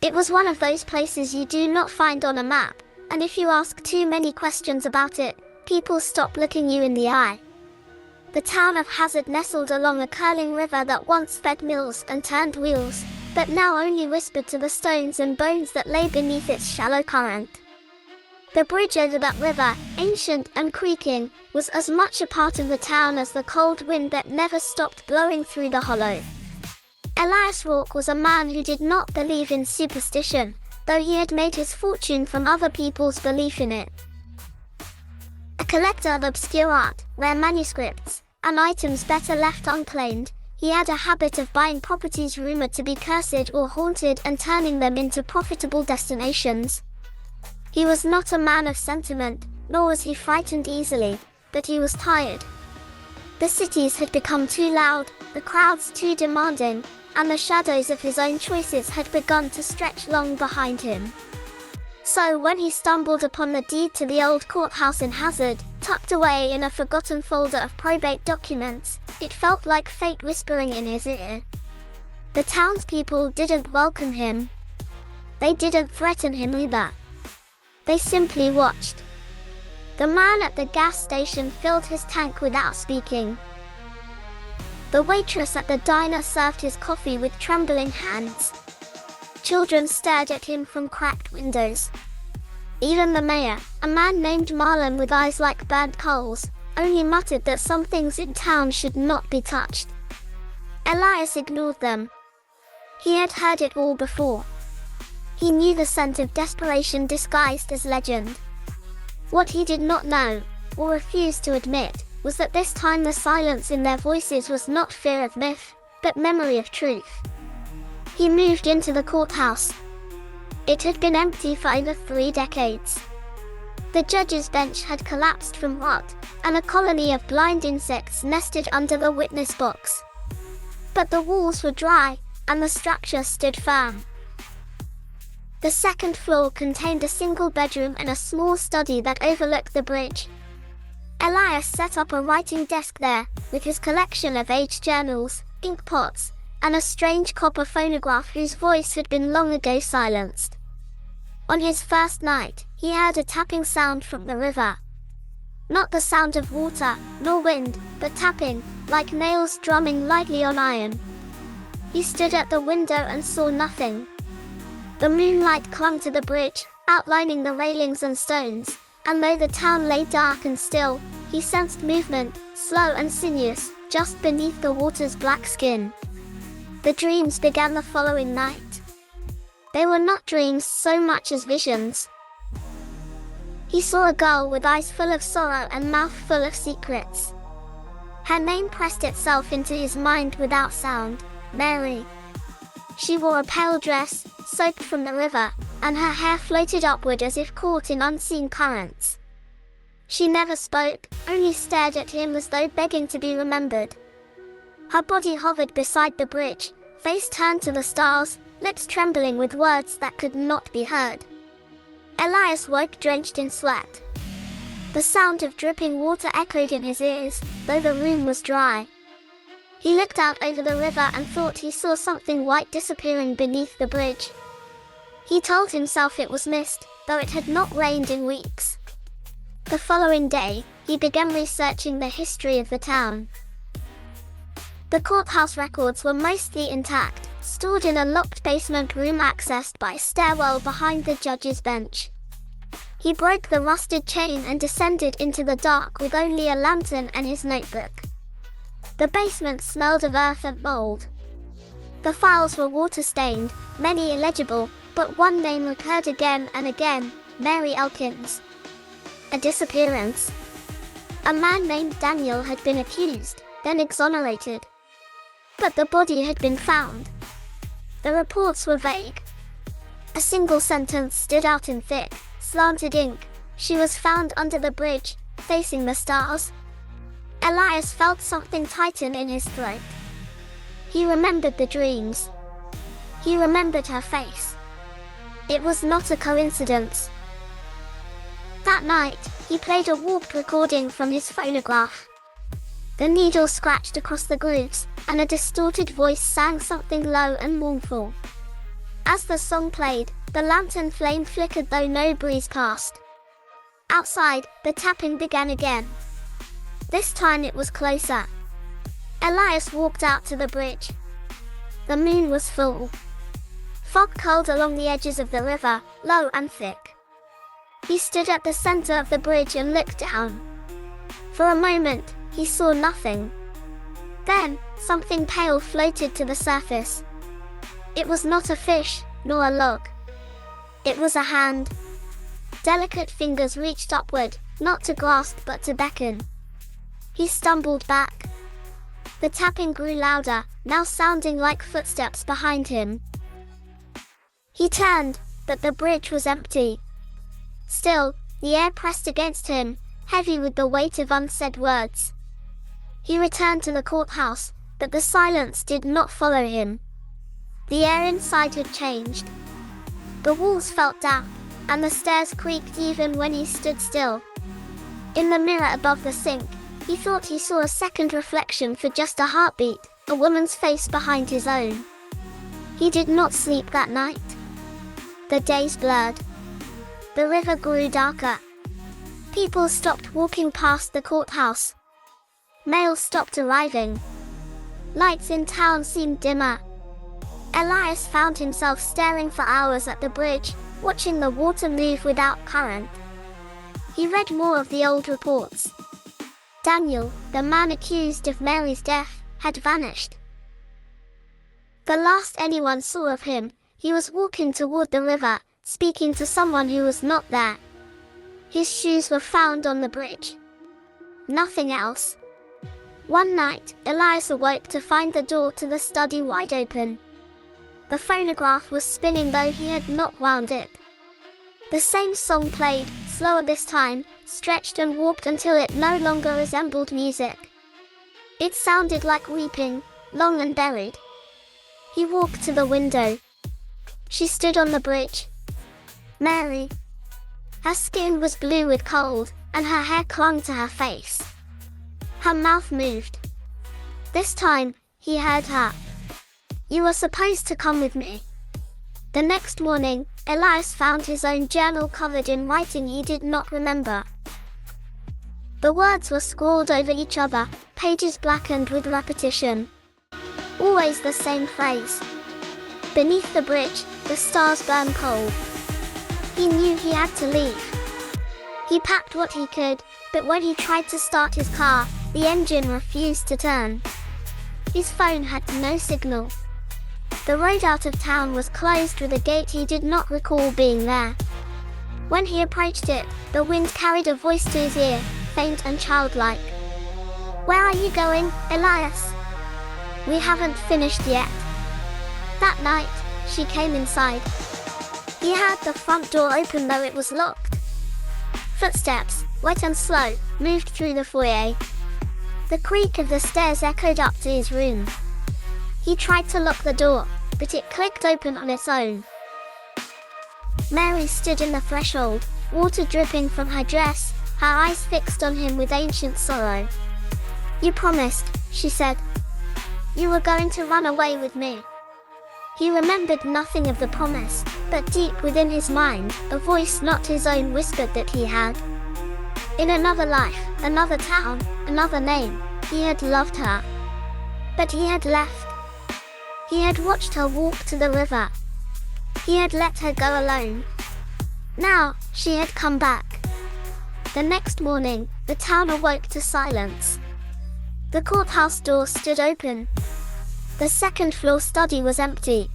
It was one of those places you do not find on a map, and if you ask too many questions about it, people stop looking you in the eye. The town of Hazard nestled along a curling river that once fed mills and turned wheels, but now only whispered to the stones and bones that lay beneath its shallow current. The bridge over that river, ancient and creaking, was as much a part of the town as the cold wind that never stopped blowing through the hollow. Elias Rourke was a man who did not believe in superstition, though he had made his fortune from other people's belief in it. A collector of obscure art, rare manuscripts, and items better left unclaimed, he had a habit of buying properties rumored to be cursed or haunted and turning them into profitable destinations. He was not a man of sentiment, nor was he frightened easily, but he was tired. The cities had become too loud, the crowds too demanding, and the shadows of his own choices had begun to stretch long behind him. So when he stumbled upon the deed to the old courthouse in Hazard, tucked away in a forgotten folder of probate documents, it felt like fate whispering in his ear. The townspeople didn't welcome him. They didn't threaten him either. They simply watched. The man at the gas station filled his tank without speaking. The waitress at the diner served his coffee with trembling hands. Children stared at him from cracked windows. Even the mayor, a man named Marlon with eyes like burnt coals, only muttered that some things in town should not be touched. Elias ignored them. He had heard it all before. He knew the scent of desperation disguised as legend. What he did not know, or refused to admit, was that this time the silence in their voices was not fear of myth, but memory of truth. He moved into the courthouse. It had been empty for over 3 decades. The judge's bench had collapsed from rot, and a colony of blind insects nested under the witness box. But the walls were dry, and the structure stood firm. The second floor contained a single bedroom and a small study that overlooked the bridge. Elias set up a writing desk there, with his collection of aged journals, ink pots, and a strange copper phonograph whose voice had been long ago silenced. On his first night, he heard a tapping sound from the river. Not the sound of water, nor wind, but tapping, like nails drumming lightly on iron. He stood at the window and saw nothing. The moonlight clung to the bridge, outlining the railings and stones, and though the town lay dark and still, he sensed movement, slow and sinuous, just beneath the water's black skin. The dreams began the following night. They were not dreams so much as visions. He saw a girl with eyes full of sorrow and mouth full of secrets. Her name pressed itself into his mind without sound, Mary. She wore a pale dress, soaked from the river, and her hair floated upward as if caught in unseen currents. She never spoke, only stared at him as though begging to be remembered. Her body hovered beside the bridge, face turned to the stars, lips trembling with words that could not be heard. Elias woke drenched in sweat. The sound of dripping water echoed in his ears, though the room was dry. He looked out over the river and thought he saw something white disappearing beneath the bridge. He told himself it was mist, though it had not rained in weeks. The following day, he began researching the history of the town. The courthouse records were mostly intact, stored in a locked basement room accessed by a stairwell behind the judge's bench. He broke the rusted chain and descended into the dark with only a lantern and his notebook. The basement smelled of earth and mold. The files were water-stained, many illegible, but one name recurred again and again, Mary Elkins. A disappearance. A man named Daniel had been accused, then exonerated. But the body had been found. The reports were vague. A single sentence stood out in thick, slanted ink. She was found under the bridge, facing the stars. Elias felt something tighten in his throat. He remembered the dreams. He remembered her face. It was not a coincidence. That night, he played a warped recording from his phonograph. The needle scratched across the grooves, and a distorted voice sang something low and mournful. As the song played, the lantern flame flickered though no breeze passed. Outside, the tapping began again. This time it was closer. Elias walked out to the bridge. The moon was full. Fog curled along the edges of the river, low and thick. He stood at the center of the bridge and looked down. For a moment, he saw nothing. Then, something pale floated to the surface. It was not a fish, nor a log. It was a hand. Delicate fingers reached upward, not to grasp but to beckon. He stumbled back. The tapping grew louder, now sounding like footsteps behind him. He turned, but the bridge was empty. Still, the air pressed against him, heavy with the weight of unsaid words. He returned to the courthouse, but the silence did not follow him. The air inside had changed. The walls felt damp, and the stairs creaked even when he stood still. In the mirror above the sink, he thought he saw a second reflection for just a heartbeat, a woman's face behind his own. He did not sleep that night. The days blurred. The river grew darker. People stopped walking past the courthouse. Mail stopped arriving. Lights in town seemed dimmer. Elias found himself staring for hours at the bridge, watching the water move without current. He read more of the old reports. Daniel, the man accused of Mary's death, had vanished. The last anyone saw of him, he was walking toward the river, speaking to someone who was not there. His shoes were found on the bridge. Nothing else. One night, Elias awoke to find the door to the study wide open. The phonograph was spinning though he had not wound it. The same song played, slower this time, stretched and warped until it no longer resembled music. It sounded like weeping, long and buried. He walked to the window. She stood on the bridge. Mary. Her skin was blue with cold, and her hair clung to her face. Her mouth moved. This time, he heard her. You were supposed to come with me. The next morning, Elias found his own journal covered in writing he did not remember. The words were scrawled over each other, pages blackened with repetition. Always the same phrase. Beneath the bridge, the stars burn cold. He knew he had to leave. He packed what he could, but when he tried to start his car, the engine refused to turn. His phone had no signal. The road out of town was closed with a gate he did not recall being there. When he approached it, the wind carried a voice to his ear, faint and childlike. Where are you going, Elias? We haven't finished yet. That night, she came inside. He heard the front door open though it was locked. Footsteps, wet and slow, moved through the foyer. The creak of the stairs echoed up to his room. He tried to lock the door, but it clicked open on its own. Mary stood in the threshold, water dripping from her dress, her eyes fixed on him with ancient sorrow. You promised, she said. You were going to run away with me. He remembered nothing of the promise, but deep within his mind, a voice not his own whispered that he had. In another life, another town, another name, he had loved her. But he had left. He had watched her walk to the river. He had let her go alone. Now, she had come back. The next morning, the town awoke to silence. The courthouse door stood open. The second-floor study was empty.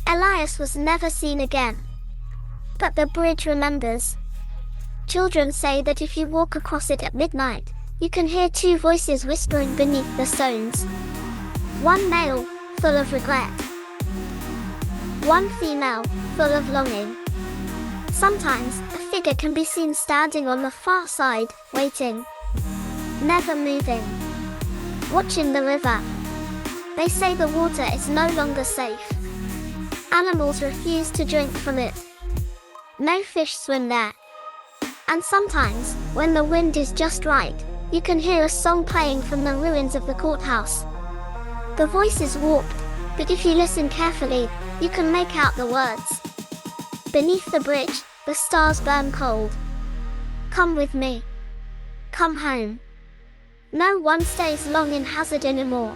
Elias was never seen again. But the bridge remembers. Children say that if you walk across it at midnight, you can hear two voices whispering beneath the stones. One male, full of regret. One female, full of longing. Sometimes, a figure can be seen standing on the far side, waiting. Never moving. Watching the river. They say the water is no longer safe. Animals refuse to drink from it. No fish swim there. And sometimes, when the wind is just right, you can hear a song playing from the ruins of the courthouse. The voice is warped, but if you listen carefully, You can make out the words. Beneath the bridge, the stars burn cold. Come with me. Come home. No one stays long in Hazard anymore.